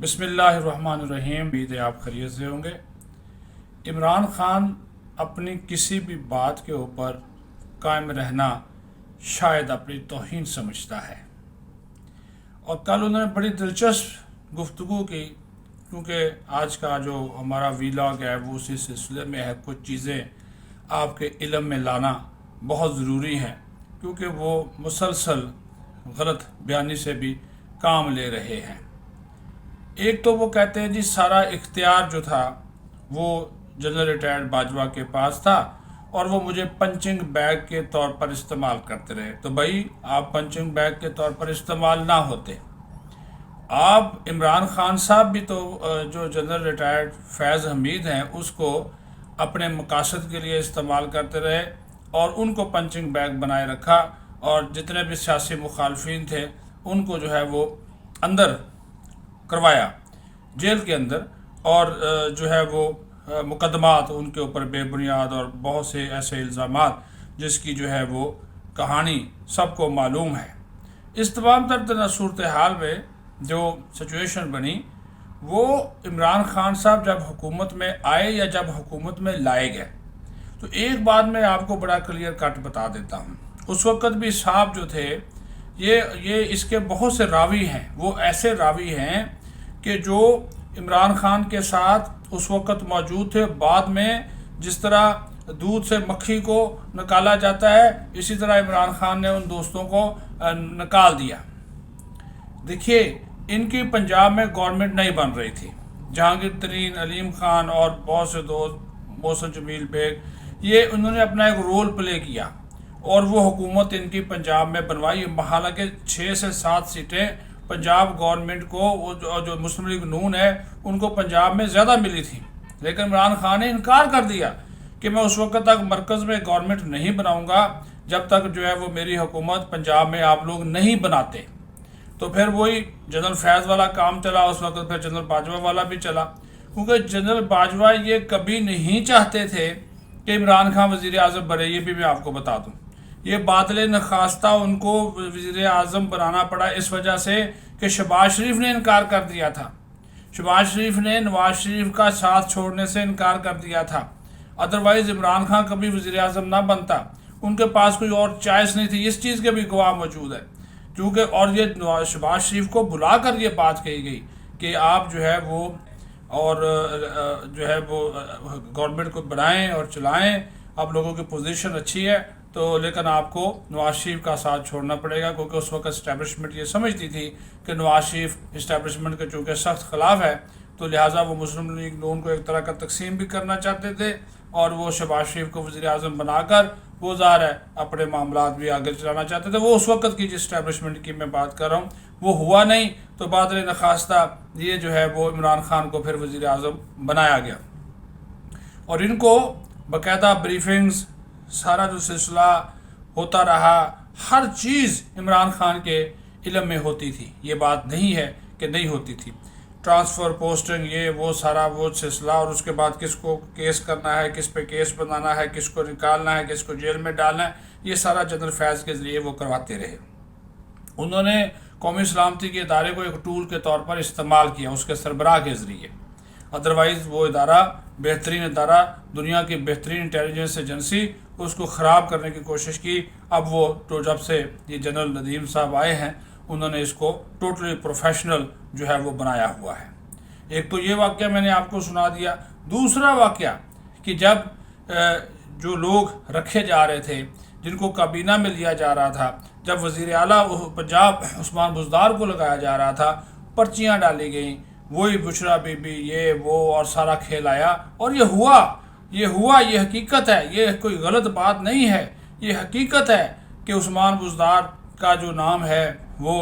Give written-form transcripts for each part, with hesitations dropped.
बिस्मिल्लाहिर्रहमानिर्रहीम। उम्मीद है आप खैरियत से होंगे। इमरान खान अपनी किसी भी बात के ऊपर कायम रहना शायद अपनी तौहीन समझता है, और कल उन्होंने बड़ी दिलचस्प गुफ्तगू की, क्योंकि आज का जो हमारा वीलॉग है वो उसी सिलसिले में है। कुछ चीज़ें आपके इल्म में लाना बहुत ज़रूरी है, क्योंकि वो मुसलसल गलत बयानी से भी काम ले रहे हैं। एक तो वो कहते हैं जी सारा इख्तियार जो था वो जनरल रिटायर्ड बाजवा के पास था और वो मुझे पंचिंग बैग के तौर पर इस्तेमाल करते रहे। तो भाई आप पंचिंग बैग के तौर पर इस्तेमाल ना होते। आप इमरान खान साहब भी तो जो जनरल रिटायर्ड फैज़ हमीद हैं उसको अपने मकासद के लिए इस्तेमाल करते रहे और उनको पंचिंग बैग बनाए रखा, और जितने भी सियासी मुखालफिन थे उनको जो है वो अंदर करवाया जेल के अंदर, और जो है वो मुकदमात उनके ऊपर बेबुनियाद और बहुत से ऐसे इल्ज़ामात जिसकी जो है वो कहानी सबको मालूम है। इस तमाम तर सूरत हाल में जो सिचुएशन बनी वो इमरान खान साहब जब हुकूमत में आए या जब हुकूमत में लाए गए, तो एक बात मैं आपको बड़ा क्लियर कट बता देता हूँ। उस वक़्त भी साहब जो थे ये इसके बहुत से रावी हैं। वो ऐसे रावी हैं कि जो इमरान खान के साथ उस वक़्त मौजूद थे। बाद में जिस तरह दूध से मक्खी को निकाला जाता है, इसी तरह इमरान खान ने उन दोस्तों को निकाल दिया। देखिए, इनकी पंजाब में गवर्नमेंट नहीं बन रही थी। जहांगीर तरीन, अलीम खान और बहुत से दोस्त, मोहसिन जमील बेग, ये उन्होंने अपना एक रोल प्ले किया और वो हुकूमत इनकी पंजाब में बनवाई। हालांकि 6 से 7 सीटें पंजाब गवर्नमेंट को, वो जो मुस्लिम लीग नून है, उनको पंजाब में ज़्यादा मिली थी, लेकिन इमरान खान ने इनकार कर दिया कि मैं उस वक्त तक मरकज़ में गवर्नमेंट नहीं बनाऊंगा जब तक जो है वो मेरी हुकूमत पंजाब में आप लोग नहीं बनाते। तो फिर वही जनरल फैज़ वाला काम चला, उस वक्त फिर जनरल बाजवा वाला भी चला, क्योंकि जनरल बाजवा ये कभी नहीं चाहते थे कि इमरान खान वज़ीर आज़म बने। ये भी मैं आपको बता दूँ, ये बादल नखास्ता उनको वज़ीर आज़म बनाना पड़ा इस वजह से कि शहबाज शरीफ ने इनकार कर दिया था। शहबाज शरीफ ने नवाज शरीफ का साथ छोड़ने से इनकार कर दिया था। अदरवाइज़ इमरान खान कभी वज़ीर आज़म ना बनता, उनके पास कोई और चॉइस नहीं थी। इस चीज़ के भी गवाह मौजूद है, क्योंकि और ये शहबाज शरीफ को बुला कर ये बात कही गई कि आप जो है वो और जो है वो गवर्नमेंट को बनाएं और चलाएं, आप लोगों की पोजीशन अच्छी है, तो लेकिन आपको नवाज शरीफ का साथ छोड़ना पड़ेगा, क्योंकि उस वक्त इस्टेब्लिशमेंट ये समझती थी कि नवाज शरीफ इस्टेब्लिशमेंट के चूँकि सख्त खिलाफ है, तो लिहाजा वो मुस्लिम लीग नून को एक तरह का तकसीम भी करना चाहते थे, और वो शहबाज शरीफ को वज़ीर आज़म बनाकर वो ज़ाहिर है अपने मामलात भी आगे चलाना चाहते थे। वो उस वक्त की जिस इस्टेब्लिशमेंट की मैं बात कर रहा हूँ वो हुआ नहीं, तो बादल नखास्ता ये जो है वो इमरान खान को फिर वज़ीर आज़म बनाया गया, और इनको बाकायदा ब्रीफिंग्स, सारा जो सिलसिला होता रहा, हर चीज़ इमरान खान के इल्म में होती थी। ये बात नहीं है कि नहीं होती थी। ट्रांसफ़र, पोस्टिंग, ये वो सारा वो सिलसिला, और उसके बाद किसको केस करना है, किस पे केस बनाना है, किसको निकालना है, किसको जेल में डालना है, ये सारा जनरल फैज़ के ज़रिए वो करवाते रहे। उन्होंने कौमी सलामती के इदारे को एक टूल के तौर पर इस्तेमाल किया उसके सरबराह के ज़रिए। अदरवाइज़ वो इदारा बेहतरीन इदारा, दुनिया की बेहतरीन इंटेलिजेंस एजेंसी, उसको ख़राब करने की कोशिश की। अब वो तो जब से ये जनरल नदीम साहब आए हैं उन्होंने इसको टोटली प्रोफेशनल जो है वो बनाया हुआ है। एक तो ये वाक़या मैंने आपको सुना दिया। दूसरा वाक़या कि जब जो लोग रखे जा रहे थे, जिनको काबीना में लिया जा रहा था, जब वज़ीर आला पंजाब उस्मान बुज़दार को लगाया जा रहा था, पर्चियाँ डाली गई, वही बुशरा बीबी, ये वो, और सारा खेल आया, और ये हुआ, ये हकीकत है, ये कोई गलत बात नहीं है, ये हकीकत है कि उस्मान बुज़दार का जो नाम है वो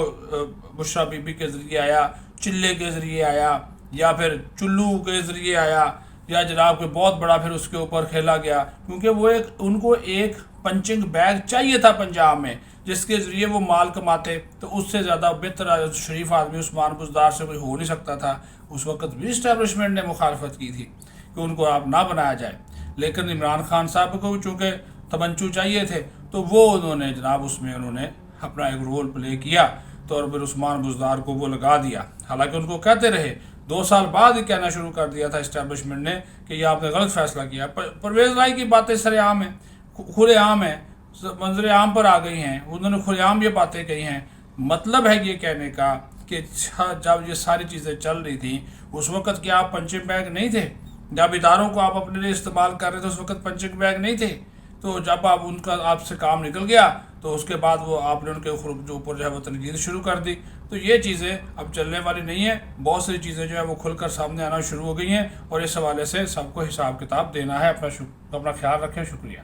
बुशरा बीबी के ज़रिए आया, चिल्ले के ज़रिए आया, या फिर चुल्लू के ज़रिए आया, या जनाब कोई बहुत बड़ा फिर उसके ऊपर खेला गया, क्योंकि वो उनको एक पंचिंग बैग चाहिए था पंजाब में जिसके ज़रिए वो माल कमाते। तो उससे ज़्यादा बेहतर शरीफ आदमी उस्मान बुज़दार से कोई हो नहीं सकता था। उस वक्त भी इस्टेब्लिशमेंट ने मुखालफत की थी कि उनको आप ना बनाया जाए, लेकिन इमरान खान साहब को चूँकि तमंचू चाहिए थे तो वो उन्होंने जनाब उसमें उन्होंने अपना एक रोल प्ले किया, तो और फिर उस्मान बुज़दार को वो लगा दिया। हालांकि उनको कहते रहे 2 سال بعد ہی کہنا شروع کر دیا تھا اسٹیبلشمنٹ نے کہ یہ آپ نے غلط فیصلہ کیا. پرویز رائی کی باتیں سر عام ہیں, کھلے عام ہیں, منظر عام پر آ گئی ہیں, انہوں نے کھلے عام یہ باتیں کہی ہیں. مطلب ہے یہ کہنے کا کہ جب یہ ساری چیزیں چل رہی تھیں اس وقت کیا آپ پنچنگ بیگ نہیں تھے؟ جب اداروں کو آپ اپنے لیے استعمال کر رہے تھے اس وقت پنچنگ بیگ نہیں تھے؟ تو جب آپ سے کام نکل گیا تو اس کے بعد وہ آپ نے ان کے جو اوپر جو ہے وہ تنقید شروع کر دی. تو یہ چیزیں اب چلنے والی نہیں ہیں. بہت سی چیزیں جو ہے وہ کھل کر سامنے آنا شروع ہو گئی ہیں اور اس حوالے سے سب کو حساب کتاب دینا ہے. اپنا خیال رکھیں. شکریہ.